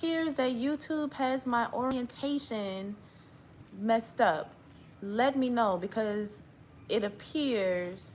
appears that YouTube has my orientation messed up. Let me know, because it appears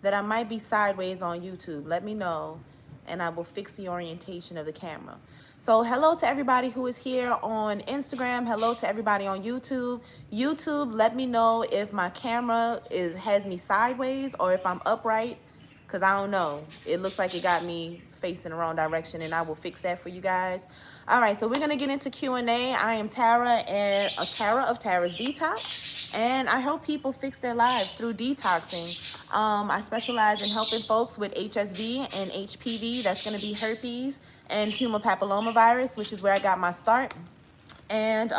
that I might be sideways on YouTube. Let me know and I will fix the orientation of the camera. So hello to everybody who is here on Instagram. Hello to everybody on YouTube. YouTube, let me know if my camera has me sideways or if I'm upright, because I don't know. It looks like it got me facing the wrong direction, and I will fix that for you guys. All right, so we're going to get into Q&A. I am Tara, and Tara of Tara's Detox, and I help people fix their lives through detoxing. I specialize in helping folks with HSV and HPV. That's going to be herpes and human papillomavirus, which is where I got my start. And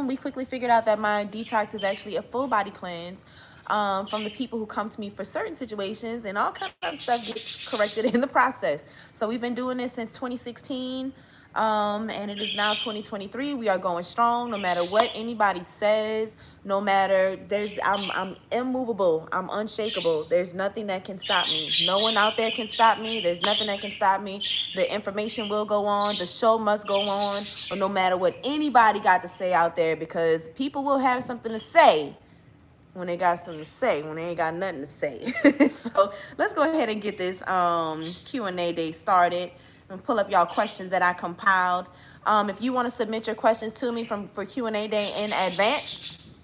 we quickly figured out that my detox is actually a full body cleanse from the people who come to me for certain situations, and all kinds of stuff gets corrected in the process. So we've been doing this since 2016. And it is now 2023. We are going strong, no matter what anybody says. No matter I'm immovable. I'm unshakable. There's nothing that can stop me. No one out there can stop me. There's nothing that can stop me. The information will go on. The show must go on. Or no matter what anybody got to say out there, because people will have something to say when they got something to say, when they ain't got nothing to say. So let's go ahead and get this Q&A day started and pull up y'all questions that I compiled. If you want to submit your questions to me for Q&A day in advance,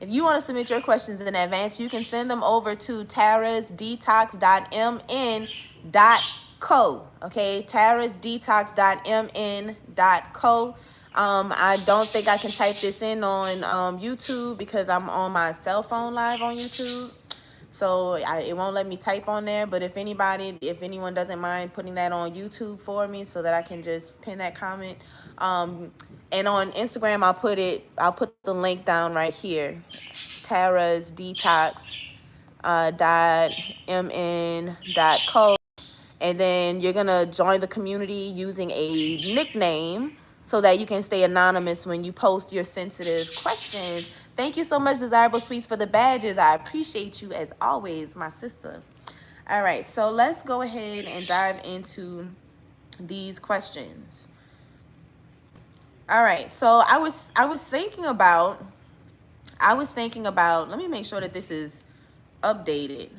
if you want to submit your questions in advance, you can send them over to tarasdetox.mn.co. Okay, tarasdetox.mn.co. I don't think I can type this in on YouTube because I'm on my cell phone live on YouTube. So it won't let me type on there. But if anyone doesn't mind putting that on YouTube for me so that I can just pin that comment. And on Instagram, I'll put the link down right here. tarasdetox.mn.co. And then you're going to join the community using a nickname so that you can stay anonymous when you post your sensitive questions. Thank you so much, Desirable Sweets, for the badges. I appreciate you as always, my sister. All right, so let's go ahead and dive into these questions. All right, so I was thinking about, let me make sure that this is updated.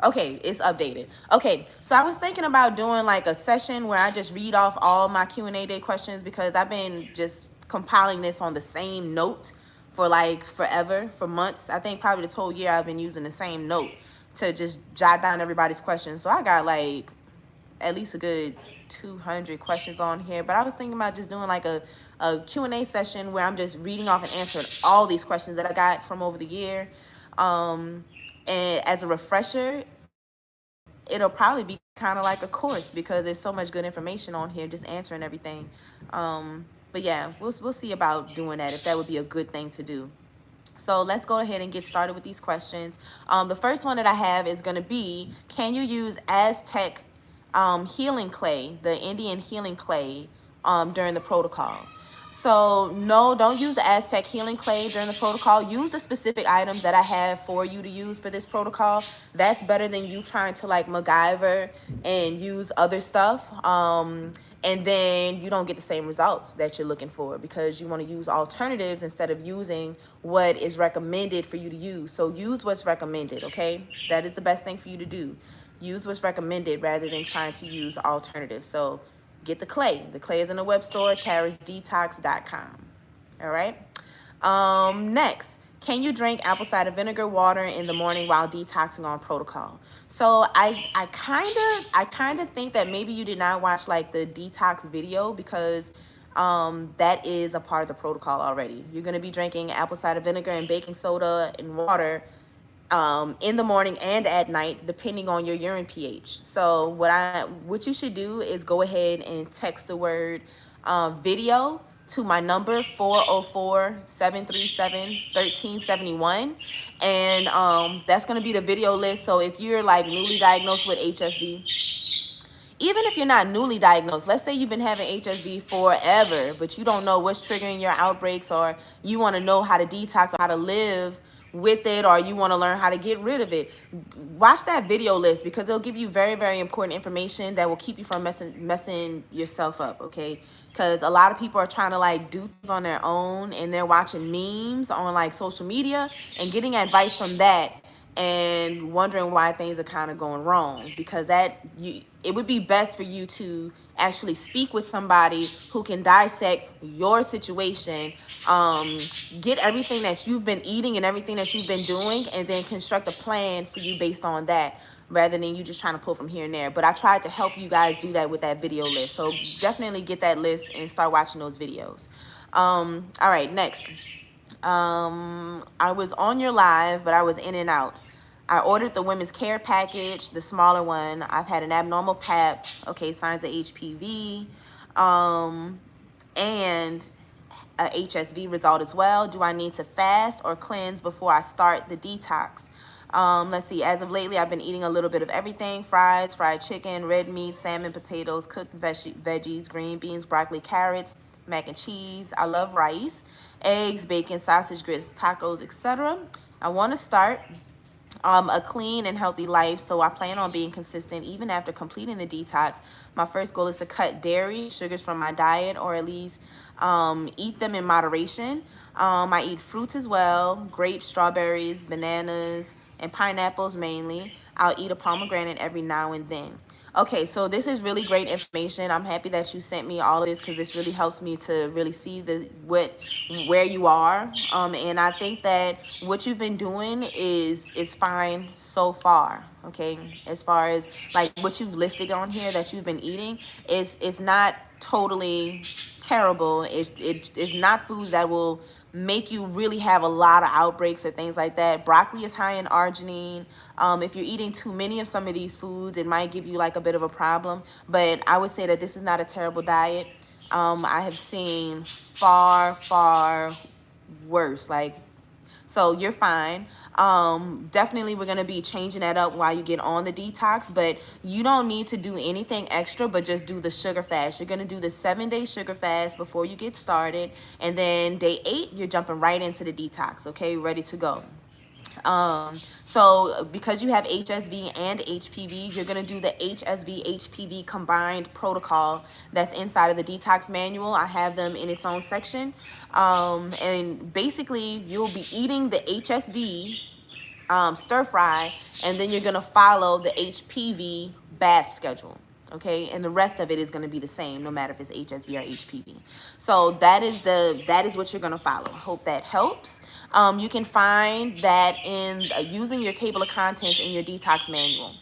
Okay, it's updated. Okay, so I was thinking about doing like a session where I just read off all my Q&A day questions, because I've been just compiling this on the same note for like forever, for months. I think probably this whole year I've been using the same note to just jot down everybody's questions. So I got like at least a good 200 questions on here. But I was thinking about just doing like a Q&A session where I'm just reading off and answering all these questions that I got from over the year. And as a refresher, it'll probably be kind of like a course, because there's so much good information on here, just answering everything. But yeah, we'll see about doing that, if that would be a good thing to do. So let's go ahead and get started with these questions. The first one that I have is going to be, can you use Aztec healing clay, the Indian healing clay, during the protocol? So no, don't use the Aztec healing clay during the protocol. Use the specific items that I have for you to use for this protocol. That's better than you trying to like MacGyver and use other stuff. And then you don't get the same results that you're looking for, because you want to use alternatives instead of using what is recommended for you to use. So use what's recommended, okay? That is the best thing for you to do. Use what's recommended rather than trying to use alternatives. So get the clay. The clay is in the web store, tarasdetox.com. All right. Next, can you drink apple cider vinegar water in the morning while detoxing on protocol? So I kind of think that maybe you did not watch like the detox video, because that is a part of the protocol already. You're going to be drinking apple cider vinegar and baking soda and water in the morning and at night, depending on your urine pH. So what you should do is go ahead and text the word video to my number 404-737-1371, and that's going to be the video list. So if you're like newly diagnosed with HSV, even if you're not newly diagnosed, let's say you've been having HSV forever, but you don't know what's triggering your outbreaks, or you want to know how to detox or how to live with it, or you want to learn how to get rid of it, watch that video list, because it'll give you very, very important information that will keep you from messing yourself up, okay? Because a lot of people are trying to like do things on their own, and they're watching memes on like social media and getting advice from that, and wondering why things are kind of going wrong, because it would be best for you to actually speak with somebody who can dissect your situation, get everything that you've been eating and everything that you've been doing, and then construct a plan for you based on that, rather than you just trying to pull from here and there. But I tried to help you guys do that with that video list, so definitely get that list and start watching those videos. All right, next. I was on your live, but I was in and out. I ordered the women's care package, the smaller one. I've had an abnormal pap, okay, signs of HPV, and a HSV result as well. Do I need to fast or cleanse before I start the detox? Let's see. As of lately, I've been eating a little bit of everything: fries, fried chicken, red meat, salmon, potatoes, cooked veggies, green beans, broccoli, carrots, mac and cheese. I love rice, eggs, bacon, sausage, grits, tacos, etc. I want to start a clean and healthy life, so I plan on being consistent even after completing the detox. My first goal is to cut dairy, sugars from my diet, or at least eat them in moderation. I eat fruits as well: grapes, strawberries, bananas, and pineapples mainly. I'll eat a pomegranate every now and then. Okay, so this is really great information. I'm happy that you sent me all of this, because this really helps me to really see where you are. And I think that what you've been doing is fine so far. Okay, as far as like what you've listed on here that you've been eating, is not totally terrible. It's not foods that will make you really have a lot of outbreaks or things like that. Broccoli is high in arginine. If you're eating too many of some of these foods, it might give you like a bit of a problem. But I would say that this is not a terrible diet. I have seen far, far worse. Like, so you're fine. Definitely we're going to be changing that up while you get on the detox, but you don't need to do anything extra, but just do the sugar fast. You're going to do the 7-day sugar fast before you get started. And then day 8, you're jumping right into the detox. Okay, ready to go. So because you have HSV and HPV, you're going to do the HSV HPV combined protocol that's inside of the detox manual. I have them in its own section. And basically you'll be eating the HSV stir fry, and then you're going to follow the HPV bath schedule. Okay, and the rest of it is going to be the same, no matter if it's HSV or HPV. So that is what you're going to follow. Hope that helps. You can find that in using your table of contents in your detox manual.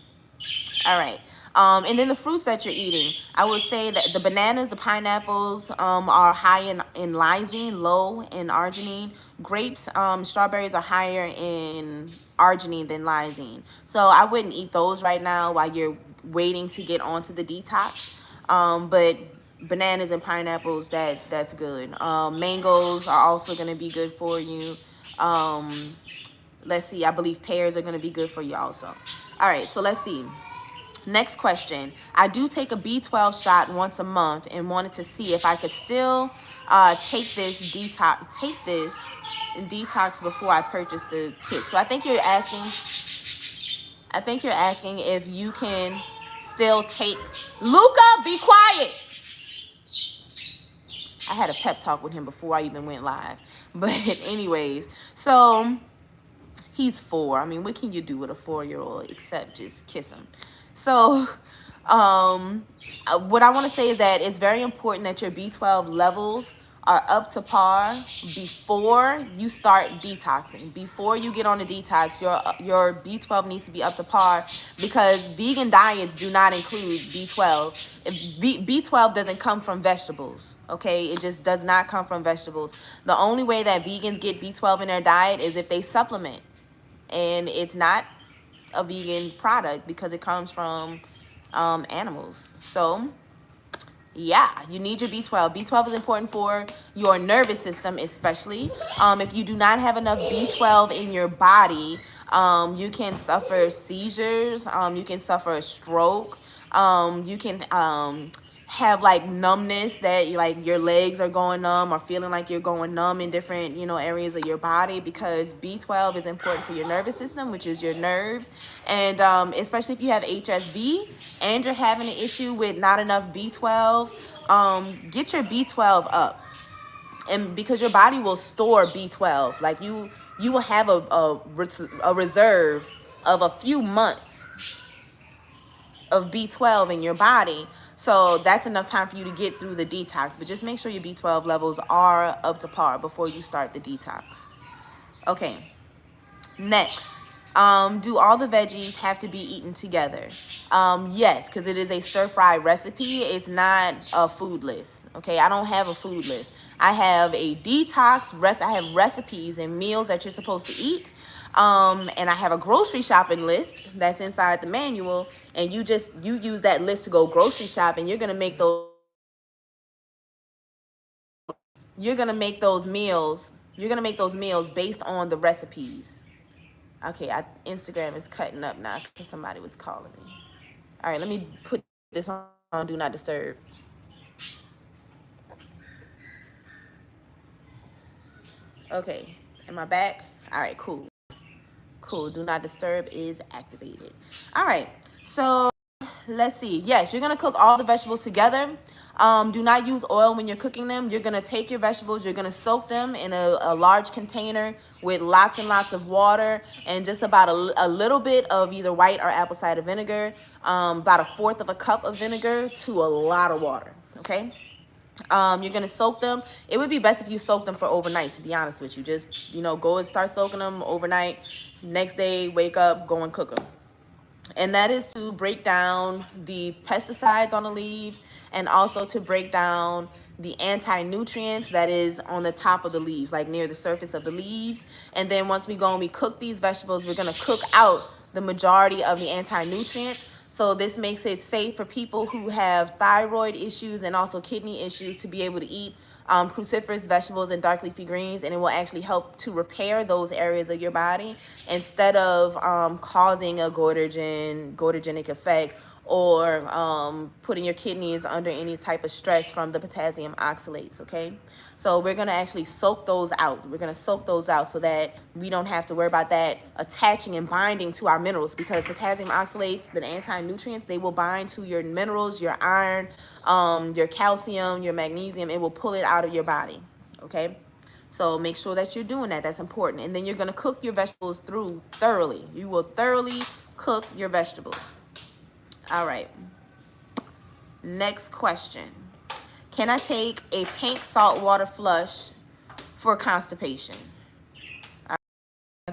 All right. And then the fruits that you're eating, I would say that the bananas, the pineapples are high in lysine, low in arginine. Grapes, strawberries are higher in arginine than lysine. So I wouldn't eat those right now while you're waiting to get onto the detox. But bananas and pineapples, that's good. Mangoes are also going to be good for you. Let's see, I believe pears are going to be good for you also. All right, so let's see. Next question. I do take a B12 shot once a month and wanted to see if I could still take this detox before I purchase the kit. So I think you're asking if you can still take. Luca, be quiet. I had a pep talk with him before I even went live. But anyways, so he's 4. I mean, what can you do with a 4-year-old except just kiss him? So what I want to say is that it's very important that your B12 levels are up to par before you start detoxing. Before you get on the detox, your B12 needs to be up to par, because vegan diets do not include B12. B12 doesn't come from vegetables, okay? It just does not come from vegetables. The only way that vegans get B12 in their diet is if they supplement, and it's not a vegan product because it comes from animals. So yeah, you need your B12. B12 is important for your nervous system, especially. If you do not have enough B12 in your body, you can suffer seizures. You can suffer a stroke. You can have like numbness, that like your legs are going numb or feeling like you're going numb in different, you know, areas of your body, because B12 is important for your nervous system, which is your nerves. And especially if you have HSV and you're having an issue with not enough B12, get your B12 up. And because your body will store B12, like you will have a reserve of a few months of B12 in your body. So that's enough time for you to get through the detox. But just make sure your B12 levels are up to par before you start the detox. Okay, next. Do all the veggies have to be eaten together? Yes, because it is a stir-fry recipe. It's not a food list. Okay, I don't have a food list. I have a detox I have recipes and meals that you're supposed to eat. And I have a grocery shopping list that's inside the manual, and you use that list to go grocery shop, and you're gonna make those meals. You're gonna make those meals based on the recipes. Okay, Instagram is cutting up now because somebody was calling me. All right, let me put this on Do Not Disturb. Okay, am I back? All right, cool. Cool, Do Not Disturb is activated. All right, so let's see. Yes, you're gonna cook all the vegetables together. Do not use oil when you're cooking them. You're gonna take your vegetables, you're gonna soak them in a large container with lots and lots of water and just about a little bit of either white or apple cider vinegar, about a fourth of a cup of vinegar to a lot of water, okay? You're gonna soak them. It would be best if you soak them for overnight, to be honest with you. Just, go and start soaking them overnight. Next day, wake up, go and cook them. And that is to break down the pesticides on the leaves, and also to break down the anti-nutrients that is on the top of the leaves, like near the surface of the leaves. And then once we go and we cook these vegetables, we're gonna cook out the majority of the anti-nutrients. So this makes it safe for people who have thyroid issues and also kidney issues to be able to eat cruciferous vegetables and dark leafy greens, and it will actually help to repair those areas of your body instead of causing a goitrogenic effect, or putting your kidneys under any type of stress from the potassium oxalates, okay? So we're gonna actually soak those out. We're gonna soak those out so that we don't have to worry about that attaching and binding to our minerals, because potassium oxalates, the anti-nutrients, they will bind to your minerals, your iron, your calcium, your magnesium. It will pull it out of your body, okay? So make sure that you're doing that. That's important. And then you're gonna cook your vegetables through thoroughly. You will thoroughly cook your vegetables. All right. Next question. Can I take a pink saltwater flush for constipation? I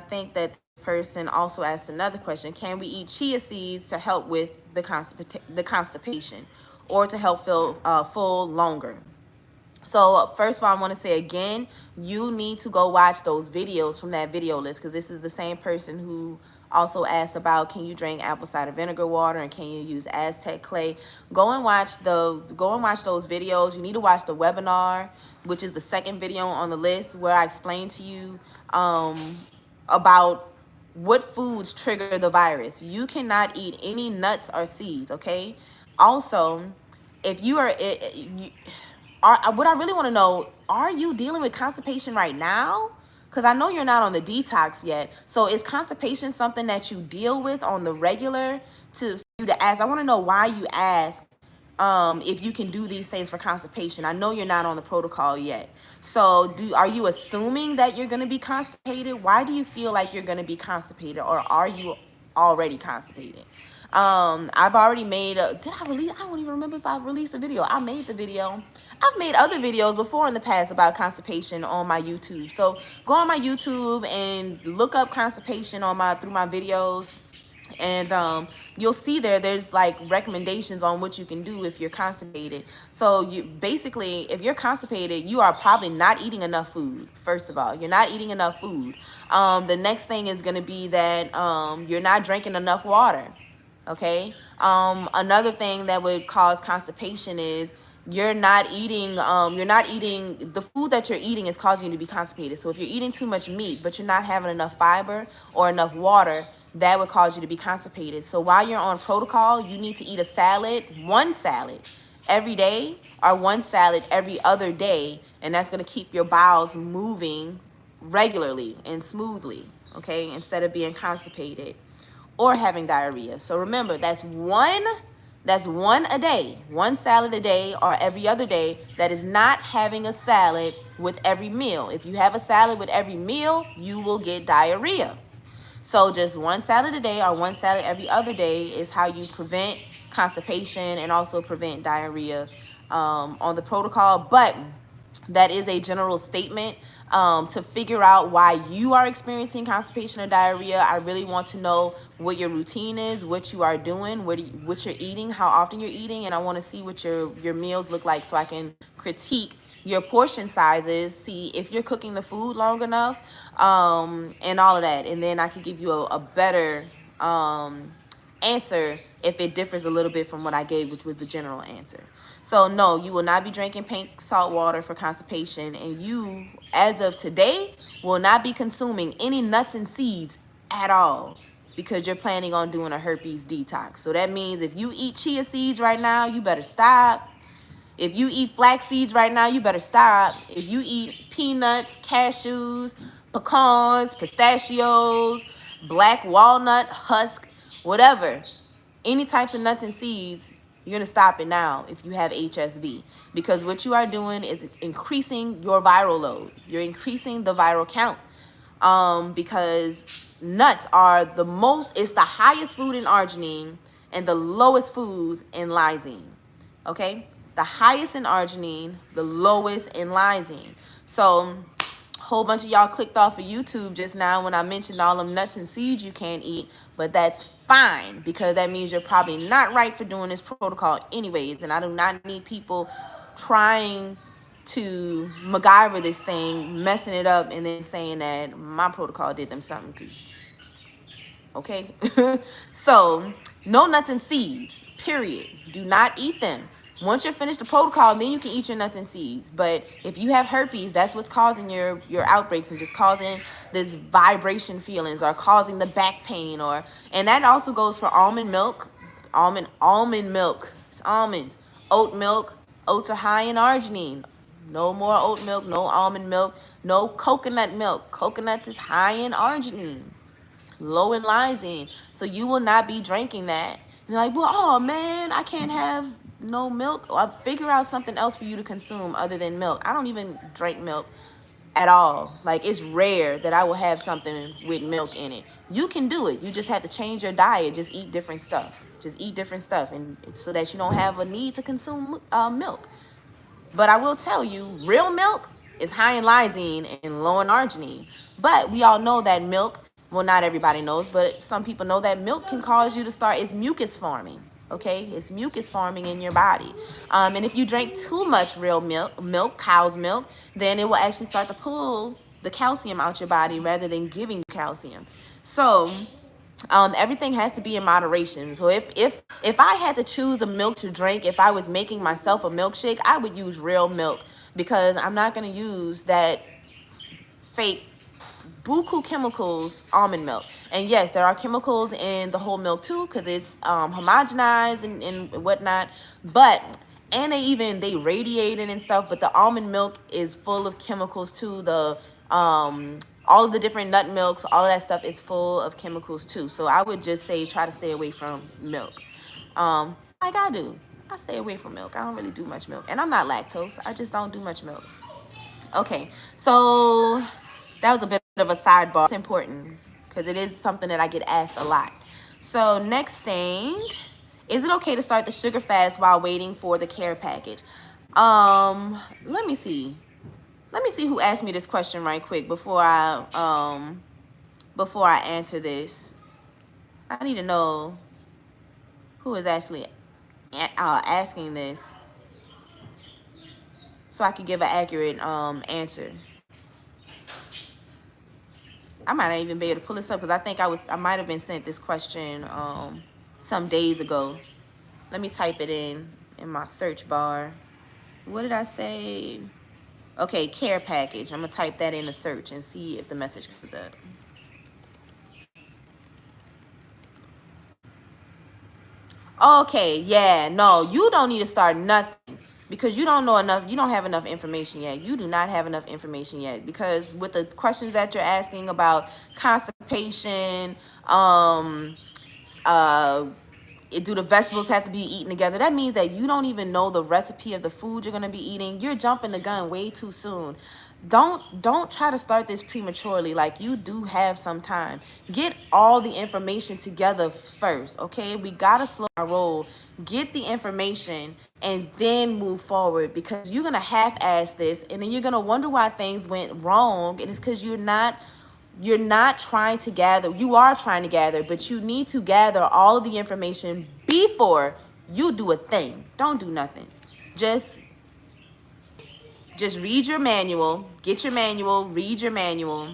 think that this person also asked another question. Can we eat chia seeds to help with the constipation, or to help feel full longer? So first of all, I want to say again, you need to go watch those videos from that video list, because this is the same person who also asked about, can you drink apple cider vinegar water and can you use Aztec clay? Go and watch those videos. You need to watch the webinar, which is the second video on the list, where I explain to you about what foods trigger the virus. You cannot eat any nuts or seeds, okay? Also, if you are what I really want to know, are you dealing with constipation right now? Because I know you're not on the detox yet. So is constipation something that you deal with on the regular? For you to ask, I want to know why you ask if you can do these things for constipation. I know you're not on the protocol yet. So are you assuming that you're going to be constipated? Why do you feel like you're going to be constipated, or are you already constipated? I've already made did I release? I don't even remember if I released a video. I made the video. I've made other videos before in the past about constipation on my YouTube. So go on my YouTube and look up constipation through my videos. And you'll see there's like recommendations on what you can do if you're constipated. So you basically, if you're constipated, you are probably not eating enough food. First of all, you're not eating enough food. The next thing is going to be that you're not drinking enough water. Okay. Another thing that would cause constipation is you're not eating the food that you're eating is causing you to be constipated. So if you're eating too much meat, but you're not having enough fiber or enough water, that would cause you to be constipated. So while you're on protocol, you need to eat one salad every day or one salad every other day, and that's going to keep your bowels moving regularly and smoothly, okay, instead of being constipated or having diarrhea. So remember, that's one a day, one salad a day or every other day. That is not having a salad with every meal. If you have a salad with every meal, you will get diarrhea. So just one salad a day or one salad every other day is how you prevent constipation and also prevent diarrhea on the protocol. But that is a general statement. To figure out why you are experiencing constipation or diarrhea, I really want to know what your routine is, what you are doing, what you're eating, how often you're eating, and I want to see what your meals look like so I can critique your portion sizes, see if you're cooking the food long enough, and all of that. And then I can give you a better answer if it differs a little bit from what I gave, which was the general answer. So no, you will not be drinking pink salt water for constipation, and you, as of today, will not be consuming any nuts and seeds at all because you're planning on doing a herpes detox. So that means if you eat chia seeds right now, you better stop. If you eat flax seeds right now, you better stop. If you eat peanuts, cashews, pecans, pistachios, black walnut, husk, whatever, any types of nuts and seeds, you're going to stop it now if you have HSV. Because what you are doing is increasing your viral load. You're increasing the viral count. Because nuts are it's the highest food in arginine and the lowest foods in lysine. Okay? The highest in arginine, the lowest in lysine. So a whole bunch of y'all clicked off of YouTube just now when I mentioned all them nuts and seeds you can't eat, but that's fine because that means you're probably not right for doing this protocol anyways, and I do not need people trying to MacGyver this thing, messing it up, and then saying that my protocol did them something. Okay? So, no nuts and seeds, period. Do not eat them. Once you're finished the protocol, then you can eat your nuts and seeds. But if you have herpes, that's what's causing your outbreaks and just causing this vibration feelings or causing the back pain, and that also goes for almond milk, almond milk, it's almonds, oat milk. Oats are high in arginine. No more oat milk, no almond milk, no coconut milk. Coconuts is high in arginine, low in lysine. So you will not be drinking that. And you're like, well, oh man, I can't have no milk. I'll figure out something else for you to consume other than milk. I don't even drink milk at all. Like, it's rare that I will have something with milk in it. You can do it. You just have to change your diet. Just eat different stuff. Just eat different stuff, and so that you don't have a need to consume milk. But I will tell you, real milk is high in lysine and low in arginine. But we all know that milk, well, not everybody knows, but some people know that milk can cause you to it's mucus forming. Okay, it's mucus forming in your body. And if you drink too much real milk, cow's milk, then it will actually start to pull the calcium out your body rather than giving you calcium. So everything has to be in moderation. So if I had to choose a milk to drink, if I was making myself a milkshake, I would use real milk because I'm not going to use that fake buku chemicals almond milk. And yes, there are chemicals in the whole milk too because it's homogenized and whatnot, and they radiate it and stuff, but the almond milk is full of chemicals too. All of the different nut milks, all of that stuff is full of chemicals too. So I would just say try to stay away from milk. Like I do. I stay away from milk. I don't really do much milk. And I'm not lactose. I just don't do much milk. Okay, so that was a bit of a sidebar. It's important because it is something that I get asked a lot. So next thing, is it okay to start the sugar fast while waiting for the care package? Let me see who asked me this question right quick before I answer this. I need to know who is actually asking this so I can give an accurate answer. I might not even be able to pull this up because I think I might have been sent this question some days ago. Let me type it in my search bar. What did I say? Okay, care package. I'm gonna type that in the search and see if the message comes up. Okay, yeah, no, you don't need to start nothing because you don't know enough. You don't have enough information yet. You do not have enough information yet because with the questions that you're asking about constipation, uh, do the vegetables have to be eaten together? That means that you don't even know the recipe of the food you're going to be eating. You're jumping the gun way too soon. Don't try to start this prematurely. Like, you do have some time. Get all the information together first, okay? We got to slow our roll. Get the information and then move forward, because you're going to half-ass this and then you're going to wonder why things went wrong, and it's because you're not trying to gather. You are trying to gather, but you need to gather all of the information before you do a thing. Don't do nothing. Just just read your manual, get your manual, read your manual,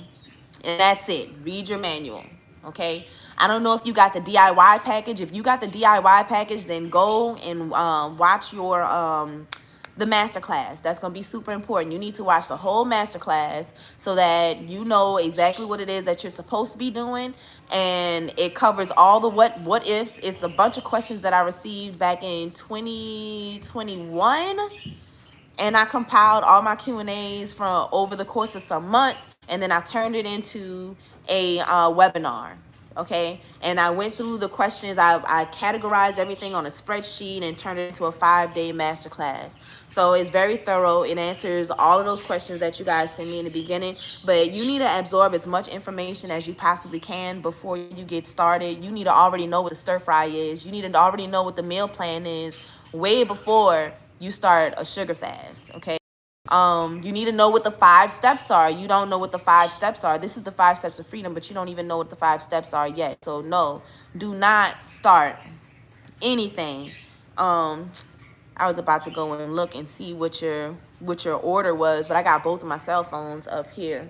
and that's it. Read your manual, okay? I don't know if you got the DIY package. If you got the DIY package, then go and watch the master class. That's going to be super important. You need to watch the whole master class so that you know exactly what it is that you're supposed to be doing, and it covers all the what ifs. It's a bunch of questions that I received back in 2021, and I compiled all my Q&As from over the course of some months, and then I turned it into a webinar. Okay, and I went through the questions. I categorized everything on a spreadsheet and turned it into a 5-day masterclass. So it's very thorough. It answers all of those questions that you guys sent me in the beginning. But you need to absorb as much information as you possibly can before you get started. You need to already know what the stir fry is. You need to already know what the meal plan is way before you start a sugar fast. Okay. You need to know what the 5 steps are. You don't know what the 5 steps are. This is the 5 steps of freedom, but you don't even know what the 5 steps are yet. So no, do not start anything. I was about to go and look and see what your order was, but I got both of my cell phones up here,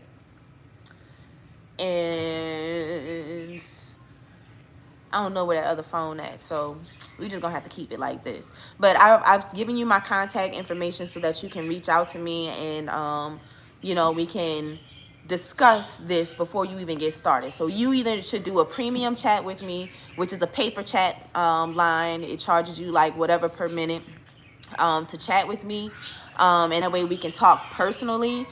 and I don't know where that other phone at, so we just gonna have to keep it like this. But I've given you my contact information so that you can reach out to me, and we can discuss this before you even get started. So you either should do a premium chat with me, which is a paper chat line. It charges you like whatever per minute to chat with me, and that way we can talk personally,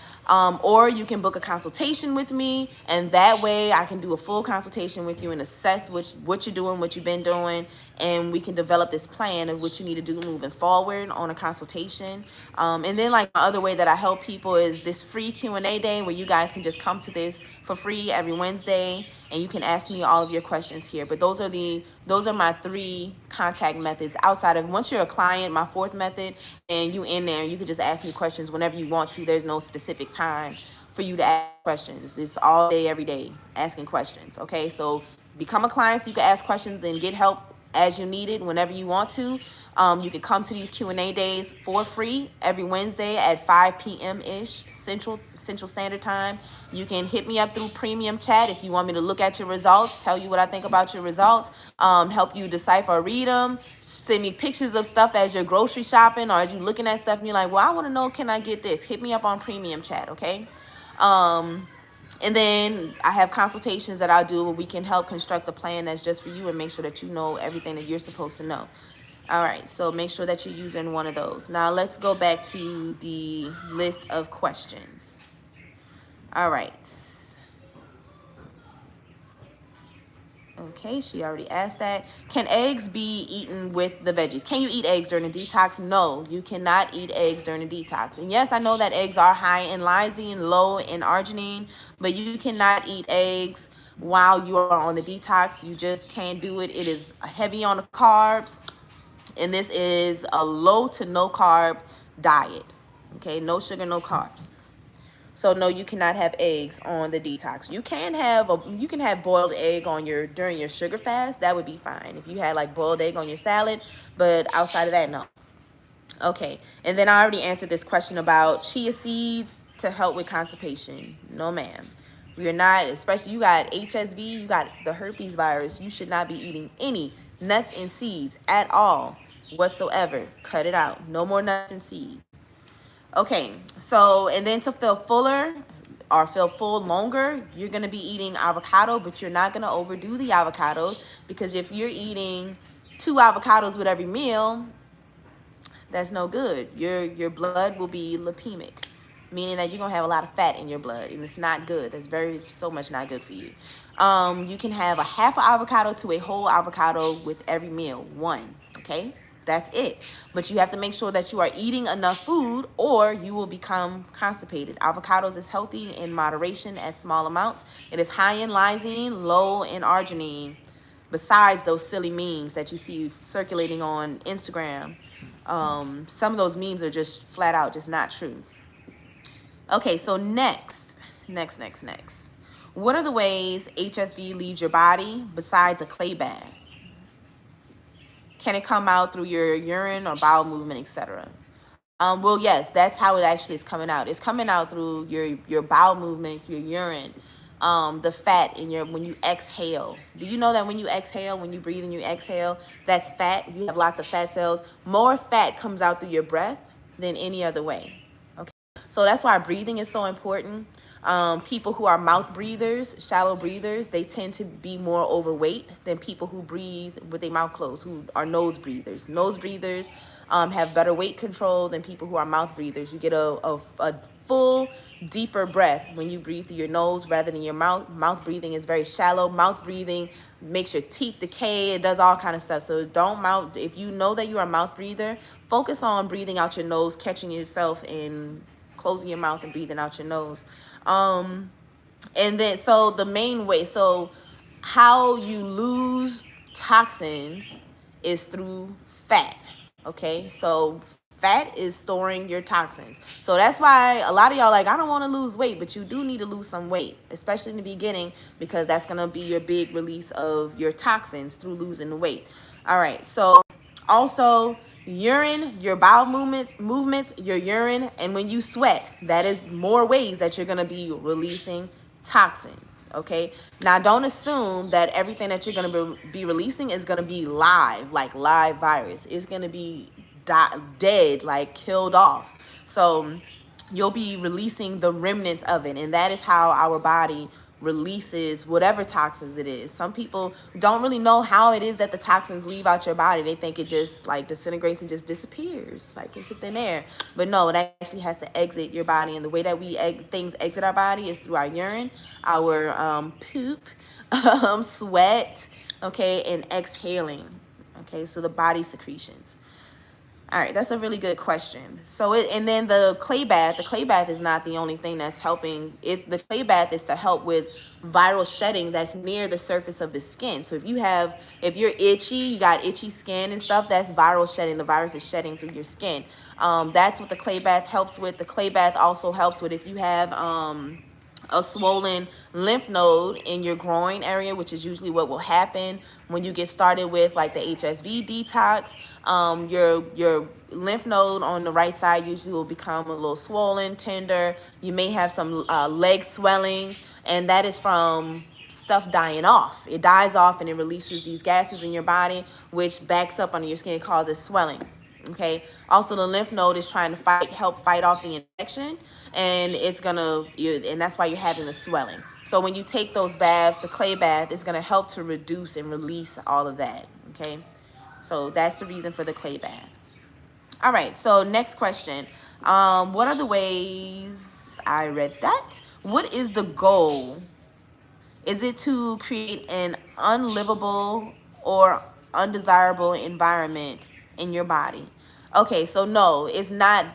or you can book a consultation with me, and that way I can do a full consultation with you and assess what you're doing, what you've been doing, and we can develop this plan of what you need to do moving forward on a consultation. And then, like, my other way that I help people is this free Q&A day where you guys can just come to this for free every Wednesday, and you can ask me all of your questions here. But those are my 3 contact methods. Outside of, once you're a client, my 4th method, and you in there, you can just ask me questions whenever you want to. There's no specific time for you to ask questions. It's all day, every day, asking questions. Okay, so become a client so you can ask questions and get help as you need it whenever you want to. You can come to these Q&A days for free every Wednesday at 5 p.m. ish Central Standard Time. You can hit me up through premium chat if you want me to look at your results, tell you what I think about your results, help you decipher or read them, send me pictures of stuff as you're grocery shopping or as you're looking at stuff and you're like, well, I want to know, can I get this? Hit me up on premium chat, okay? And then I have consultations that I'll do where we can help construct the plan that's just for you and make sure that you know everything that you're supposed to know. All right, so make sure that you're using one of those. Now let's go back to the list of questions. All right. Okay, she already asked that. Can eggs be eaten with the veggies? Can you eat eggs during the detox? No, you cannot eat eggs during the detox. And yes, I know that eggs are high in lysine, low in arginine, but you cannot eat eggs while you are on the detox. You just can't do it. It is heavy on the carbs, and this is a low to no carb diet. Okay, no sugar, no carbs. So no, you cannot have eggs on the detox. You can have boiled egg on during your sugar fast. That would be fine if you had like boiled egg on your salad, but outside of that, no. Okay, and then I already answered this question about chia seeds to help with constipation. No, ma'am. We are not, especially you got HSV, you got the herpes virus. You should not be eating any nuts and seeds at all whatsoever. Cut it out. No more nuts and seeds. Okay, so, and then to feel fuller or feel full longer, you're going to be eating avocado, but you're not going to overdo the avocados, because if you're eating 2 avocados with every meal, that's no good. Your blood will be lipemic, meaning that you're gonna have a lot of fat in your blood, and it's not good. That's very so much not good for you. You can have a half an avocado to a whole avocado with every meal. One, okay? That's it. But you have to make sure that you are eating enough food or you will become constipated. Avocados is healthy in moderation at small amounts. It is high in lysine, low in arginine, besides those silly memes that you see circulating on Instagram. Some of those memes are just flat out just not true. Okay, so next. What are the ways HSV leaves your body besides a clay bath? Can it come out through your urine or bowel movement, etc.? Well, yes, that's how it actually is coming out. It's coming out through your bowel movement, your urine, the fat in your when you exhale. Do you know that when you exhale, when you breathe and you exhale, that's fat? You have lots of fat cells. More fat comes out through your breath than any other way. Okay, so that's why breathing is so important. People who are mouth breathers, shallow breathers, they tend to be more overweight than people who breathe with their mouth closed, who are nose breathers. Nose breathers have better weight control than people who are mouth breathers. You get a full, deeper breath when you breathe through your nose rather than your mouth. Mouth breathing is very shallow. Mouth breathing makes your teeth decay. It does all kind of stuff. So don't mouth. If you know that you are a mouth breather, focus on breathing out your nose, catching yourself and closing your mouth and breathing out your nose. And then, so the main way, so how you lose toxins is through fat. Okay, so fat is storing your toxins. So that's why a lot of y'all like, I don't want to lose weight, but you do need to lose some weight, especially in the beginning, because that's going to be your big release of your toxins through losing the weight. All right, so also urine, your bowel movements, your urine, and when you sweat, that is more ways that you're going to be releasing toxins. Okay, now don't assume that everything that you're going to be releasing is going to be live, like live virus. It's going to be dead, like killed off. So you'll be releasing the remnants of it, and that is how our body releases whatever toxins it is. Some people don't really know how it is that the toxins leave out your body. They think it just like disintegrates and just disappears like into thin air. But no, it actually has to exit your body, and the way that things exit our body is through our urine, our poop, sweat, okay, and exhaling. Okay, so the body secretions. All right, that's a really good question. So and then the clay bath is not the only thing that's helping. The clay bath is to help with viral shedding that's near the surface of the skin. So if you're itchy, you got itchy skin and stuff, that's viral shedding. The virus is shedding through your skin. That's what the clay bath helps with. The clay bath also helps with if you have a swollen lymph node in your groin area, which is usually what will happen when you get started with like the HSV detox. Your lymph node on the right side usually will become a little swollen, tender. You may have some leg swelling, and that is from stuff dying off. It dies off and it releases these gases in your body, which backs up under your skin, causes swelling. Okay. Also, the lymph node is trying to help fight off the infection, and and that's why you're having the swelling. So when you take those baths, the clay bath is gonna help to reduce and release all of that. Okay. So that's the reason for the clay bath. All right. So next question. What are the ways? I read that. What is the goal? Is it to create an unlivable or undesirable environment in your body? Okay, so no, it's not.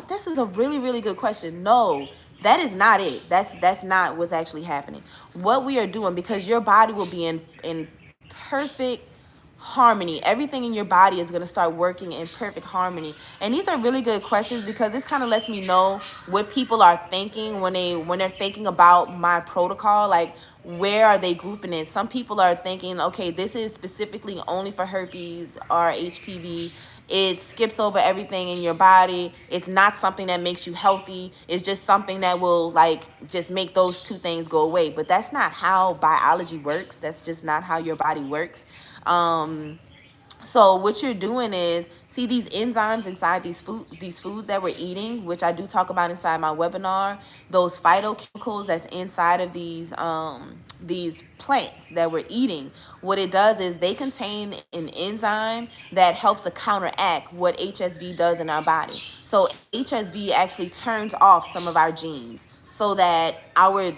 This is a really, really good question. No, that is not it. That's not what's actually happening. What we are doing, because your body will be in perfect harmony. Everything in your body is going to start working in perfect harmony. And these are really good questions, because this kind of lets me know what people are thinking when they're thinking about my protocol. Like, where are they grouping it? Some people are thinking, okay, this is specifically only for herpes or HPV. It skips over everything in your body. It's not something that makes you healthy. It's just something that will like just make those two things go away. But that's not how biology works. That's just not how your body works. So what you're doing is See these enzymes inside these foods that we're eating, which I do talk about inside my webinar, those phytochemicals that's inside of these plants that we're eating. What it does is they contain an enzyme that helps to counteract what HSV does in our body. So HSV actually turns off some of our genes, so that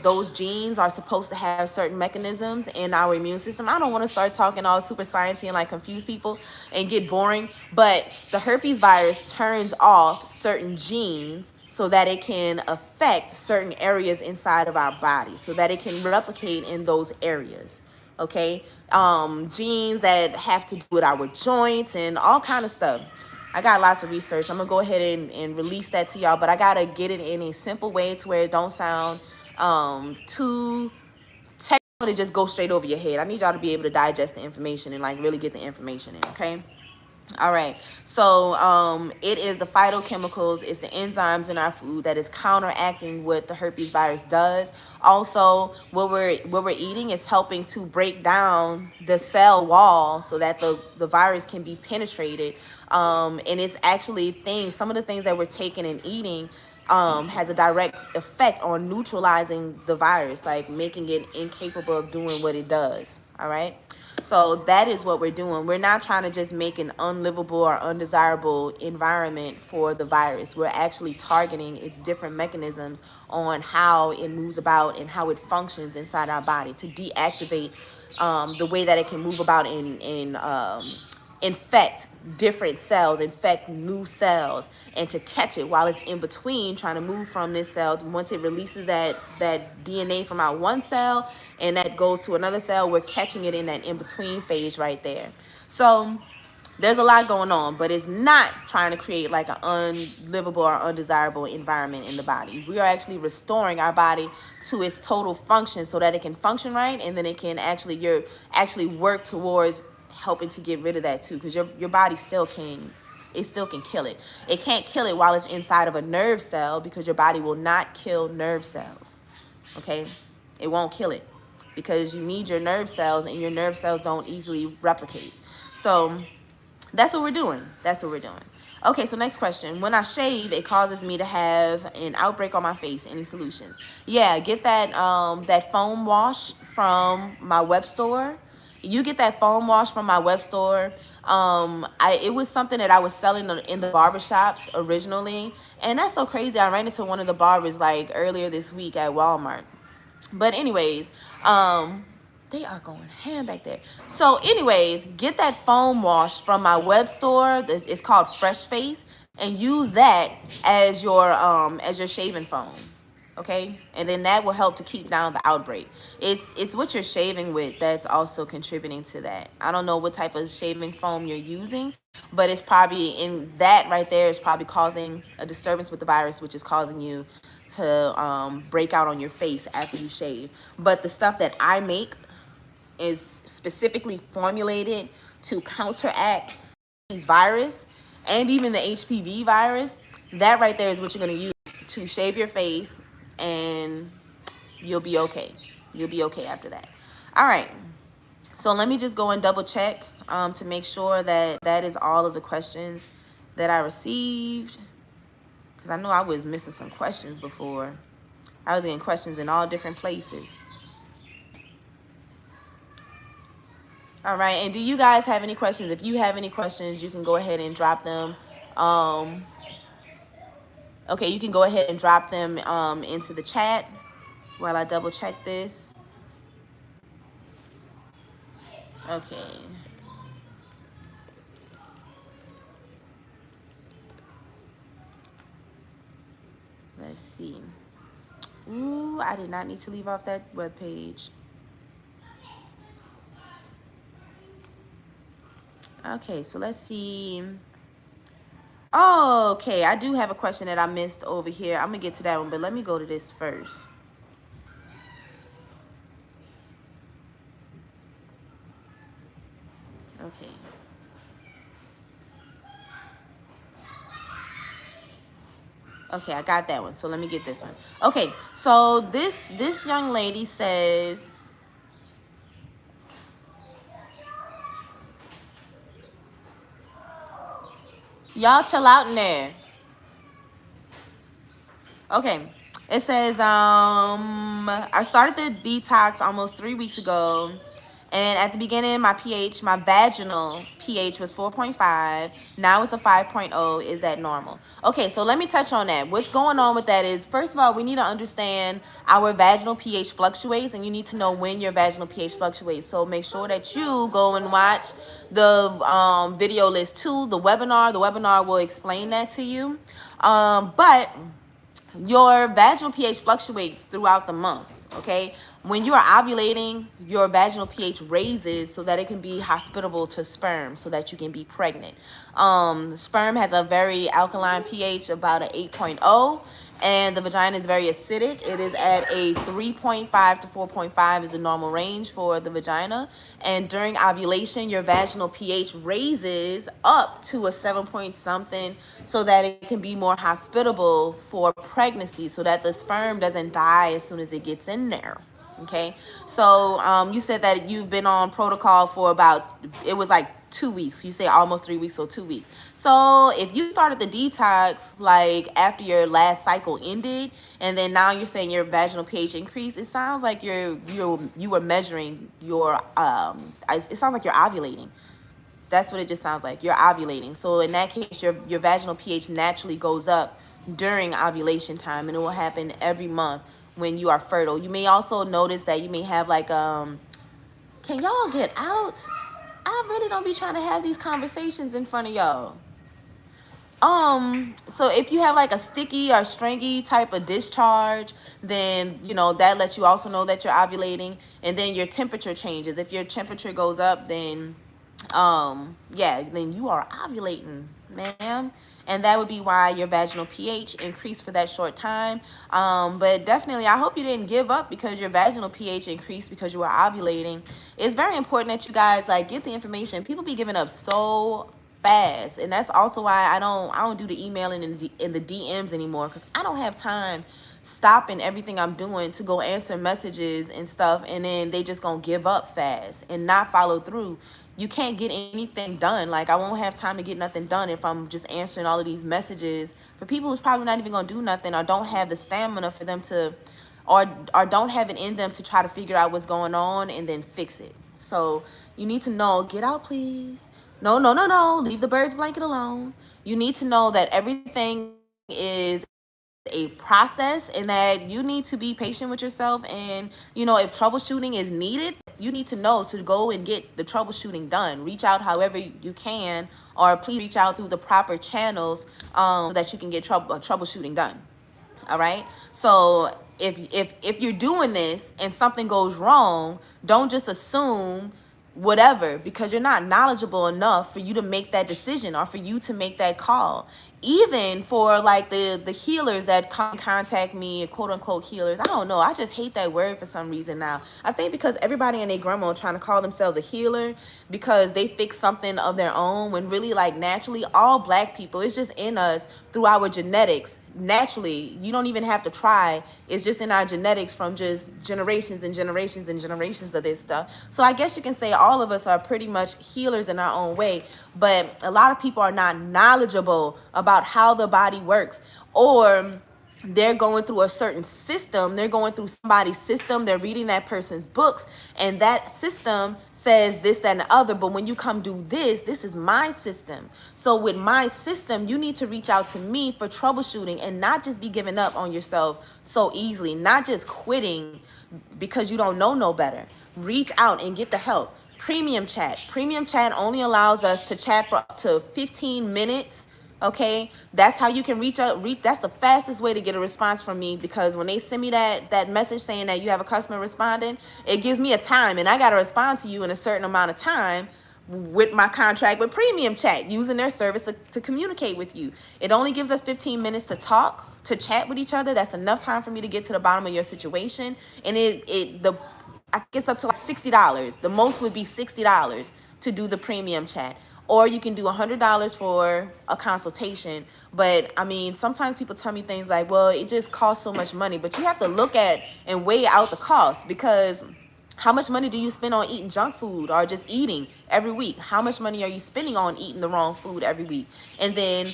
those genes are supposed to have certain mechanisms in our immune system. I don't want to start talking all super sciencey and like confuse people and get boring, but the herpes virus turns off certain genes so that it can affect certain areas inside of our body, so that it can replicate in those areas. Okay, genes that have to do with our joints and all kind of stuff. I got lots of research. I'm gonna go ahead and release that to y'all, but I gotta get it in a simple way to where it don't sound too technical to just go straight over your head. I need y'all to be able to digest the information and like really get the information in, okay? All right, so it is the phytochemicals, it's the enzymes in our food that is counteracting what the herpes virus does. Also, what we're eating is helping to break down the cell wall so that the virus can be penetrated. And it's actually some of the things that we're taking and eating has a direct effect on neutralizing the virus, like making it incapable of doing what it does. All right. So that is what we're doing. We're not trying to just make an unlivable or undesirable environment for the virus. We're actually targeting its different mechanisms on how it moves about and how it functions inside our body to deactivate the way that it can move about and infect different cells, infect new cells, and to catch it while it's in between trying to move from this cell. Once it releases that DNA from our one cell and that goes to another cell, we're catching it in that in-between phase right there. So there's a lot going on, but it's not trying to create like an unlivable or undesirable environment in the body. We are actually restoring our body to its total function so that it can function right, and then it can actually work towards helping to get rid of that too, because your body still can kill it. It can't kill it while it's inside of a nerve cell, because your body will not kill nerve cells. Okay, it won't kill it because you need your nerve cells, and your nerve cells don't easily replicate. So that's what we're doing. Okay, so next question. When I shave, it causes me to have an outbreak on my face. Any solutions? Yeah, get that that foam wash from my web store. You get that foam wash from my web store. It was something that I was selling in the barbershops originally, and that's so crazy. I ran into one of the barbers like earlier this week at Walmart. But anyways, they are going ham back there. So anyways, get that foam wash from my web store. It's called Fresh Face, and use that as your shaving foam. Okay, and then that will help to keep down the outbreak. It's what you're shaving with that's also contributing to that. I don't know what type of shaving foam you're using, but it's probably in that right there is probably causing a disturbance with the virus, which is causing you to break out on your face after you shave. But the stuff that I make is specifically formulated to counteract these virus and even the HPV virus. That right there is what you're going to use to shave your face, and you'll be okay. You'll be okay after that. All right. So let me just go and double check to make sure that that is all of the questions that I received, because I know I was missing some questions before. I was getting questions in all different places. All right, and do you guys have any questions? If you have any questions, you can go ahead and drop them. Okay, you can go ahead and drop them into the chat while I double check this. Okay. Let's see. Ooh, I did not need to leave off that web page. Okay, so let's see. Oh, okay, I do have a question that I missed over here. I'm gonna get to that one, but let me go to this first. Okay. Okay, I got that one. So let me get this one. Okay, so this young lady says, Y'all chill out in there. Okay. It says, I started the detox almost 3 weeks ago. And at the beginning, my vaginal pH was 4.5. Now it's a 5.0. Is that normal? Okay, so let me touch on that. What's going on with that is, first of all, we need to understand our vaginal pH fluctuates, and you need to know when your vaginal pH fluctuates. So make sure that you go and watch the video list 2, the webinar. The webinar will explain that to you. But your vaginal pH fluctuates throughout the month, okay? When you are ovulating, your vaginal pH raises so that it can be hospitable to sperm, so that you can be pregnant. Sperm has a very alkaline pH, about an 8.0, and the vagina is very acidic. It is at a 3.5 to 4.5 is the normal range for the vagina. And during ovulation, your vaginal pH raises up to a 7 point something so that it can be more hospitable for pregnancy, so that the sperm doesn't die as soon as it gets in there. Okay, so you said that you've been on protocol for about, it was like 2 weeks. You say almost 3 weeks, so 2 weeks. So if you started the detox like after your last cycle ended, and then now you're saying your vaginal pH increased, it sounds like you were measuring your it sounds like you're ovulating. That's what it just sounds like. You're ovulating. So in that case, your vaginal pH naturally goes up during ovulation time, and it will happen every month when you are fertile. You may also notice that you may have like can y'all get out? I really don't be trying to have these conversations in front of y'all. So if you have like a sticky or stringy type of discharge, then that lets you also know that you're ovulating. And then your temperature changes. If your temperature goes up, then then you are ovulating, ma'am. And that would be why your vaginal pH increased for that short time. But definitely, I hope you didn't give up because your vaginal pH increased because you were ovulating. It's very important that you guys like get the information. People be giving up so fast, and that's also why I don't do the emailing in the DMs anymore, because I don't have time stopping everything I'm doing to go answer messages and stuff, and then they just gonna give up fast and not follow through. You can't get anything done. Like, I won't have time to get nothing done if I'm just answering all of these messages for people who's probably not even gonna do nothing, or don't have the stamina for them to, or don't have it in them to try to figure out what's going on and then fix it. So you need to know, get out, please. No, no, no, no. Leave the bird's blanket alone. You need to know that everything is a process, and that you need to be patient with yourself. And if troubleshooting is needed, you need to know to go and get the troubleshooting done. Reach out however you can, or please reach out through the proper channels so that you can get troubleshooting done. All right. So if you're doing this and something goes wrong, don't just assume whatever, because you're not knowledgeable enough for you to make that decision or for you to make that call. Even for like the healers that contact me, quote unquote healers, I don't know, I just hate that word for some reason now. I think because everybody and their grandma are trying to call themselves a healer because they fix something of their own, when really, like, naturally, all Black people, it's just in us through our genetics. Naturally, you don't even have to try. It's just in our genetics from just generations and generations and generations of this stuff. So I guess you can say all of us are pretty much healers in our own way, but a lot of people are not knowledgeable about how the body works, or they're going through a certain system. They're going through somebody's system. They're reading that person's books, and that system says this, that, and the other. But when you come do this is my system. So with my system, you need to reach out to me for troubleshooting, and not just be giving up on yourself so easily. Not just quitting because you don't know no better. Reach out and get the help. Premium chat. Premium chat only allows us to chat for up to 15 minutes. Okay, that's how you can reach out. That's the fastest way to get a response from me, because when they send me that message saying that you have a customer responding, it gives me a time, and I got to respond to you in a certain amount of time with my contract with Premium Chat, using their service to communicate with you. It only gives us 15 minutes to talk, to chat with each other. That's enough time for me to get to the bottom of your situation, and I guess up to like $60. The most would be $60 to do the Premium Chat. Or you can do $100 for a consultation. But I mean, sometimes people tell me things like, well, it just costs so much money. But you have to look at and weigh out the cost, because How much money do you spend on eating junk food or just eating every week? How much money are you spending on eating the wrong food every week? And then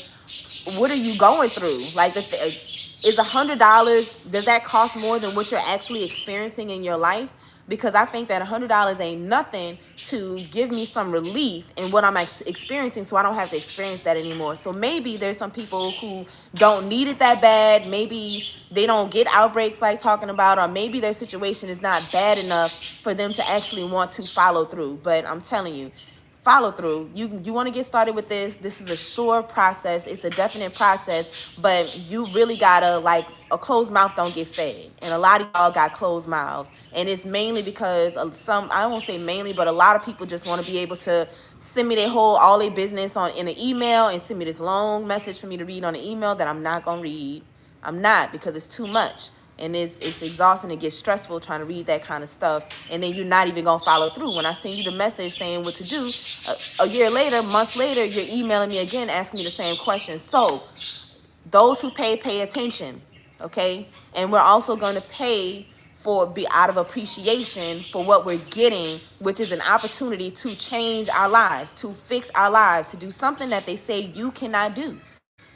what are you going through? Like, is $100, does that cost more than what you're actually experiencing in your life? Because I think that $100 ain't nothing to give me some relief in what I'm experiencing, so I don't have to experience that anymore. So maybe there's some people who don't need it that bad. Maybe they don't get outbreaks like talking about, or maybe their situation is not bad enough for them to actually want to follow through. But I'm telling you, follow through. You want to get started with this is a sure process. It's a definite process, but you really gotta, like, a closed mouth don't get fed, and a lot of y'all got closed mouths, and it's mainly because of some, I won't say mainly, but a lot of people just want to be able to send me all their business in an email, and send me this long message for me to read on an email that I'm not gonna read. I'm not, because it's too much. And it's exhausting. It gets stressful trying to read that kind of stuff. And then you're not even going to follow through. When I send you the message saying what to do, a year later, months later, you're emailing me again, asking me the same question. So those who pay attention, okay? And we're also going to pay be out of appreciation for what we're getting, which is an opportunity to change our lives, to fix our lives, to do something that they say you cannot do.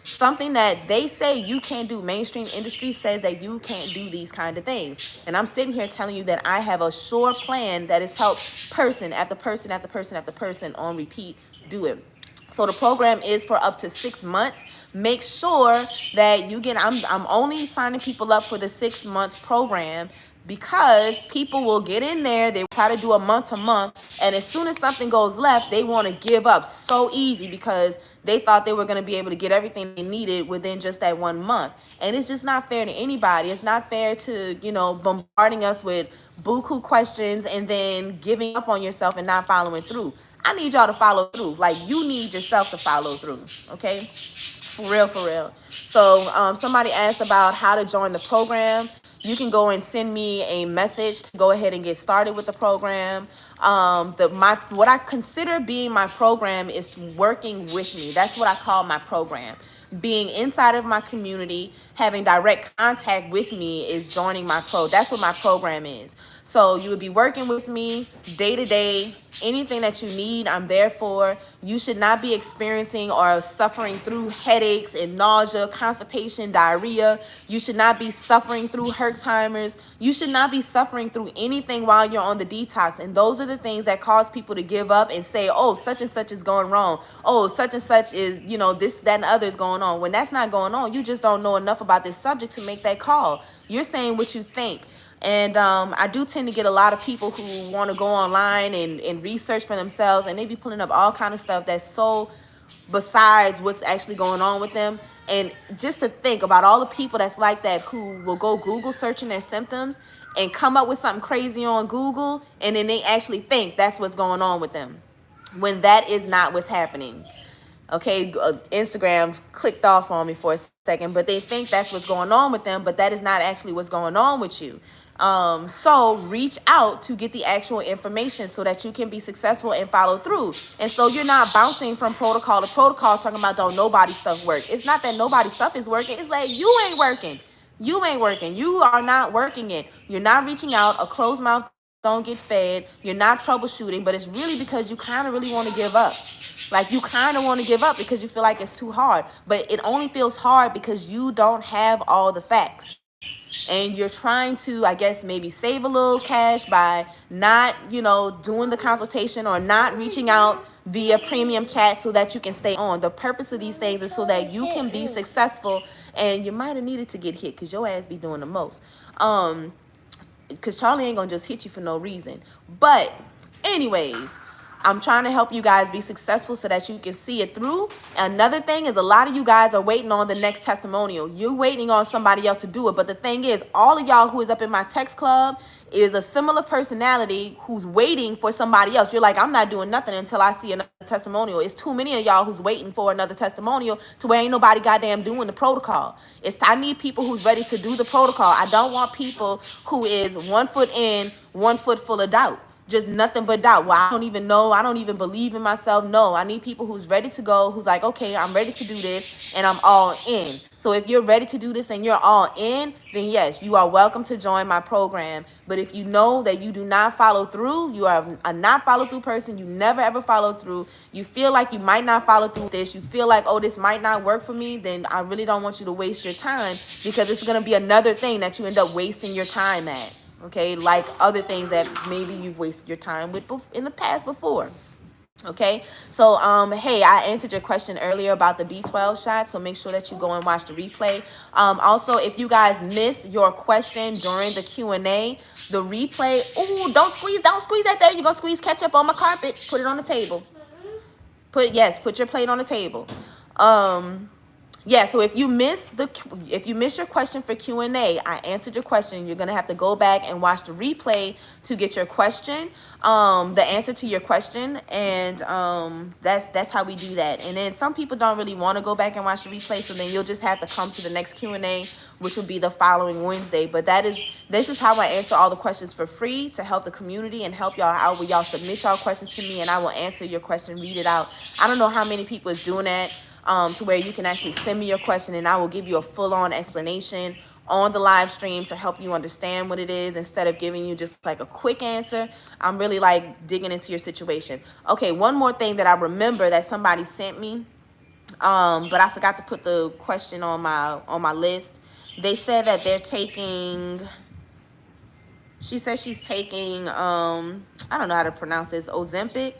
Something that they say you can't do. Mainstream industry says that you can't do these kind of things. And I'm sitting here telling you that I have a sure plan that has helped person after person after person after person on repeat do it. So the program is for up to 6 months. Make sure that you get, I'm only signing people up for the 6 months program, because people will get in there, they try to do a month to month, and as soon as something goes left, they want to give up so easy because they thought they were going to be able to get everything they needed within just that 1 month. And it's just not fair to anybody. It's not fair to, bombarding us with buku questions and then giving up on yourself and not following through. I need y'all to follow through. Like, you need yourself to follow through, okay? For real, for real. So somebody asked about how to join the program. You can go and send me a message to go ahead and get started with the program. What I consider being my program is working with me. That's what I call my program. Being inside of my community, having direct contact with me is joining my That's what my program is. So you would be working with me day to day. Anything that you need, I'm there for. You should not be experiencing or suffering through headaches and nausea, constipation, diarrhea. You should not be suffering through Herxheimer's. You should not be suffering through anything while you're on the detox. And those are the things that cause people to give up and say, oh, such and such is going wrong. Oh, such and such is, this, that, and other is going on. When that's not going on, you just don't know enough about this subject to make that call. You're saying what you think. And I do tend to get a lot of people who want to go online and research for themselves, and they be pulling up all kind of stuff that's so besides what's actually going on with them. And just to think about all the people that's like that, who will go Google searching their symptoms and come up with something crazy on Google, and then they actually think that's what's going on with them, when that is not what's happening. Okay, Instagram clicked off on me for a second, but they think that's what's going on with them, but that is not actually what's going on with you. So reach out to get the actual information so that you can be successful and follow through. And so you're not bouncing from protocol to protocol talking about don't nobody stuff work. It's not that nobody stuff is working. It's like you ain't working. You ain't working. You are not working it. You're not reaching out. A closed mouth don't get fed. You're not troubleshooting, but it's really because you kind of really want to give up. Like, you kind of want to give up because you feel like it's too hard. But it only feels hard because you don't have all the facts. And you're trying to, I guess, maybe save a little cash by not, doing the consultation or not reaching out via premium chat so that you can stay on. The purpose of these things is so that you can be successful. And you might have needed to get hit because your ass be doing the most. Because Charlie ain't going to just hit you for no reason. But anyways, I'm trying to help you guys be successful so that you can see it through. Another thing is, a lot of you guys are waiting on the next testimonial. You're waiting on somebody else to do it. But the thing is, all of y'all who is up in my text club is a similar personality who's waiting for somebody else. You're like, I'm not doing nothing until I see another testimonial. It's too many of y'all who's waiting for another testimonial to where ain't nobody goddamn doing the protocol. I need people who's ready to do the protocol. I don't want people who is 1 foot in, 1 foot full of doubt. just nothing but doubt. Well, I don't even know. I don't even believe in myself. No, I need people who's ready to go, who's like, okay, I'm ready to do this and I'm all in. So if you're ready to do this and you're all in, then yes, you are welcome to join my program. But if you know that you do not follow through, you are a not follow through person, you never ever follow through, you feel like you might not follow through with this, you feel like, oh, this might not work for me, then I really don't want you to waste your time, because it's going to be another thing that you end up wasting your time at. Okay, like other things that maybe you've wasted your time with in the past before. Okay, so hey, I answered your question earlier about the B12 shot, so make sure that you go and watch the replay. Also, if you guys missed your question during the Q&A, the replay, ooh, don't squeeze that there. You're gonna squeeze ketchup on my carpet. Put it on the table. Put your plate on the table. Yeah, so if you missed your question for Q&A, I answered your question. You're gonna have to go back and watch the replay to get your question, the answer to your question, and that's how we do that. And then some people don't really want to go back and watch the replay, so then you'll just have to come to the next Q&A, which will be the following Wednesday. But this is how I answer all the questions for free to help the community and help y'all out. Where y'all submit y'all questions to me, and I will answer your question, read it out. I don't know how many people is doing that. To where you can actually send me your question and I will give you a full-on explanation on the live stream to help you understand what it is, instead of giving you just like a quick answer. I'm really like digging into your situation. Okay, one more thing that I remember that somebody sent me, but I forgot to put the question on my list. They said that they're taking, she says she's taking, I don't know how to pronounce this, Ozempic.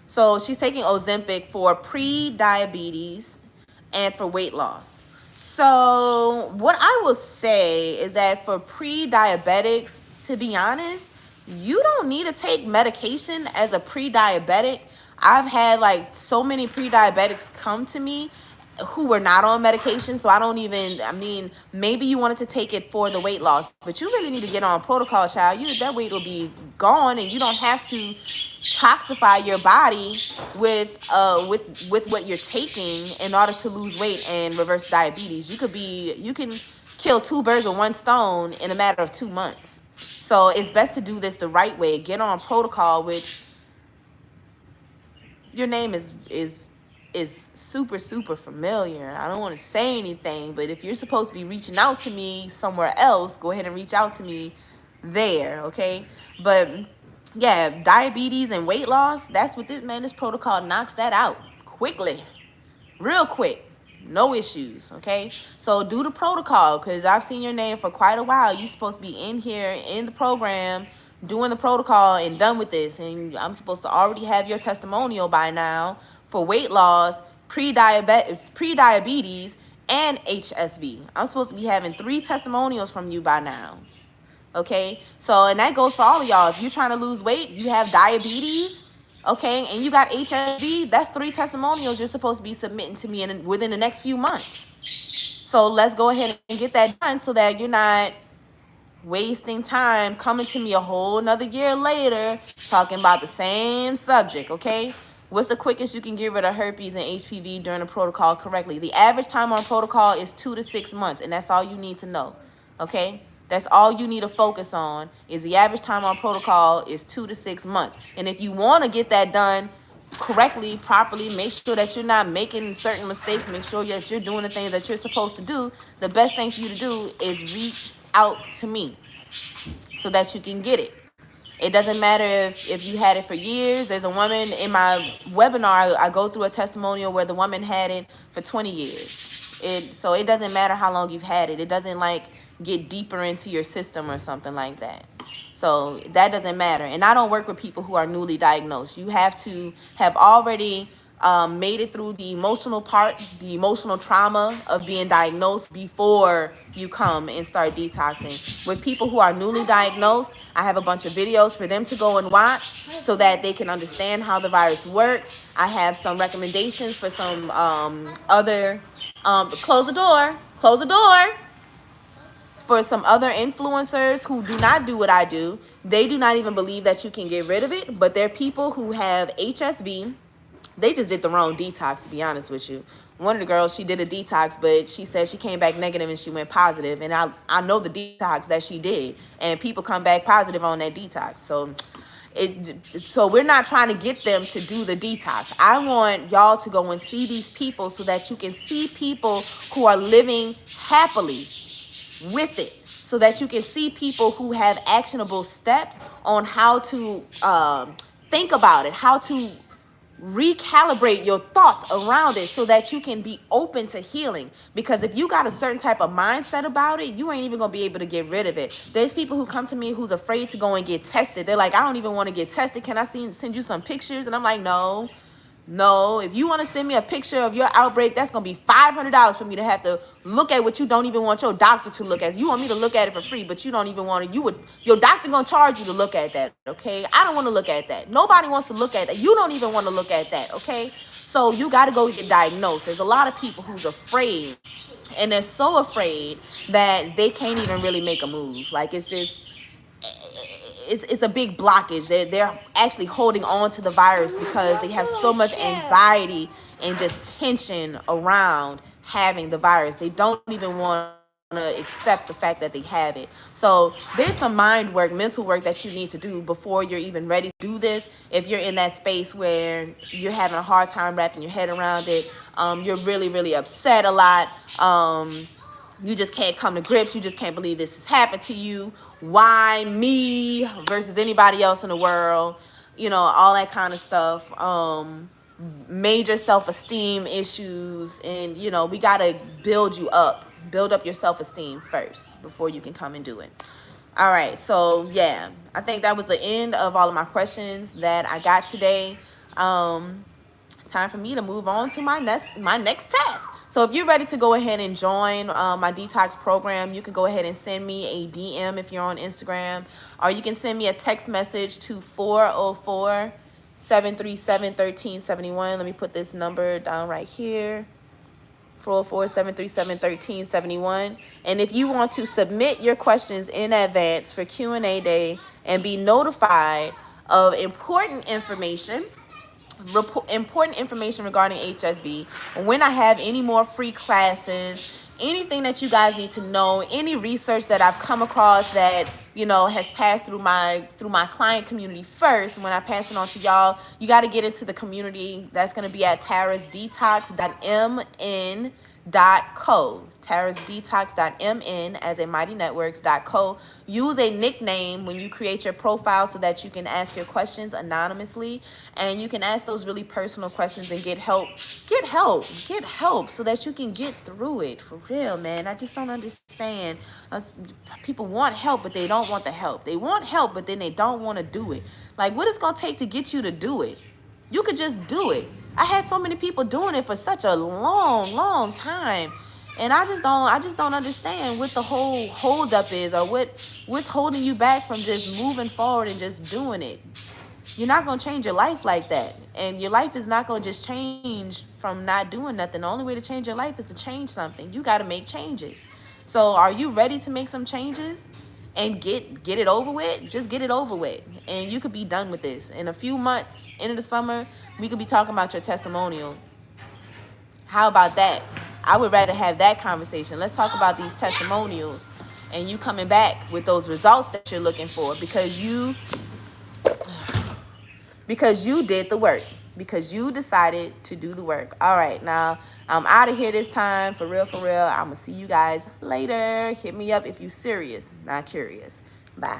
So she's taking Ozempic for pre-diabetes and for weight loss. So what I will say is that for pre-diabetics, to be honest, you don't need to take medication as a pre-diabetic. I've had like so many pre-diabetics come to me who were not on medication, so I mean, maybe you wanted to take it for the weight loss, but you really need to get on protocol, child. That weight will be gone, and you don't have to toxify your body with what you're taking in order to lose weight and reverse diabetes. You can kill two birds with one stone in a matter of 2 months. So it's best to do this the right way. Get on protocol, which your name is super, super familiar. I don't want to say anything, but if you're supposed to be reaching out to me somewhere else, go ahead and reach out to me there, okay? But yeah, diabetes and weight loss, that's what this protocol knocks that out quickly, real quick. No issues, okay? So do the protocol, because I've seen your name for quite a while. You're supposed to be in here in the program doing the protocol and done with this, and I'm supposed to already have your testimonial by now for weight loss, pre-diabetes, and HSV. I'm supposed to be having 3 testimonials from you by now. Okay, so, and that goes for all of y'all. If you're trying to lose weight, you have diabetes, okay, and you got HSV, that's 3 testimonials you're supposed to be submitting to me within the next few months. So let's go ahead and get that done so that you're not wasting time coming to me a whole nother year later talking about the same subject, okay? What's the quickest you can get rid of herpes and HPV during the protocol correctly? The average time on protocol is 2 to 6 months, and that's all you need to know, okay? That's all you need to focus on, is the average time on protocol is 2 to 6 months. And if you want to get that done correctly, properly, make sure that you're not making certain mistakes, make sure that you're doing the things that you're supposed to do, the best thing for you to do is reach out to me so that you can get it. It doesn't matter if you had it for years. There's a woman in my webinar, I go through a testimonial where the woman had it for 20 years. So it doesn't matter how long you've had it. It doesn't like get deeper into your system or something like that. So that doesn't matter. And I don't work with people who are newly diagnosed. You have to have already made it through the emotional part, the emotional trauma of being diagnosed before you come and start detoxing. With people who are newly diagnosed, I have a bunch of videos for them to go and watch so that they can understand how the virus works. I have some recommendations for some other, close the door, for some other influencers who do not do what I do. They do not even believe that you can get rid of it, but they're people who have HSV. They just did the wrong detox, to be honest with you. One of the girls, she did a detox, but she said she came back negative and she went positive. And I know the detox that she did. And people come back positive on that detox. So So we're not trying to get them to do the detox. I want y'all to go and see these people so that you can see people who are living happily with it, so that you can see people who have actionable steps on how to think about it, how to recalibrate your thoughts around it so that you can be open to healing. Because if you got a certain type of mindset about it, you ain't even gonna be able to get rid of it. There's people who come to me who's afraid to go and get tested. They're like, I don't even want to get tested. Can I send you some pictures? And I'm like, no, if you want to send me a picture of your outbreak, that's going to be $500 for me to have to look at what you don't even want your doctor to look at. You want me to look at it for free, but you don't even want to. Your doctor going to charge you to look at that, okay? I don't want to look at that. Nobody wants to look at that. You don't even want to look at that, okay? So you got to go get diagnosed. There's a lot of people who's afraid, and they're so afraid that they can't even really make a move. Like, it's just... It's a big blockage. They're actually holding on to the virus because they have so much anxiety and just tension around having the virus. They don't even want to accept the fact that they have it. So there's some mind work, mental work that you need to do before you're even ready to do this. If you're in that space where you're having a hard time wrapping your head around it, you're really, really upset a lot. You just can't come to grips. You just can't believe this has happened to you. Why me versus anybody else in the world? All that kind of stuff. Major self-esteem issues. And, we got to build you up. Build up your self-esteem first before you can come and do it. All right. So, yeah, I think that was the end of all of my questions that I got today. Time for me to move on to my next task. So if you're ready to go ahead and join my detox program, you can go ahead and send me a DM if you're on Instagram, or you can send me a text message to 404-737-1371. Let me put this number down right here. 404-737-1371. And if you want to submit your questions in advance for Q&A day and be notified of important information regarding HSV, when I have any more free classes, anything that you guys need to know, any research that I've come across that has passed through my client community first, when I pass it on to y'all, you got to get into the community. That's going to be at tarasdetox.mn.co. tarasdetox.mn as in mightynetworks.co. Use a nickname when you create your profile so that you can ask your questions anonymously, and you can ask those really personal questions and get help so that you can get through it. For real, man. I just don't understand. People want help, but they don't want the help. They want help, but then they don't want to do it. Like, what it's going to take to get you to do it? You could just do it. I had so many people doing it for such a long time. And I just don't understand what the whole holdup is, or what's holding you back from just moving forward and just doing it. You're not going to change your life like that. And your life is not going to just change from not doing nothing. The only way to change your life is to change something. You got to make changes. So are you ready to make some changes and get it over with? Just get it over with. And you could be done with this. In a few months, into the summer, we could be talking about your testimonial. How about that? I would rather have that conversation. Let's talk about these testimonials and you coming back with those results that you're looking for because you did the work, because you decided to do the work. All right, now I'm out of here this time. For real. I'm going to see you guys later. Hit me up if you're serious, not curious. Bye.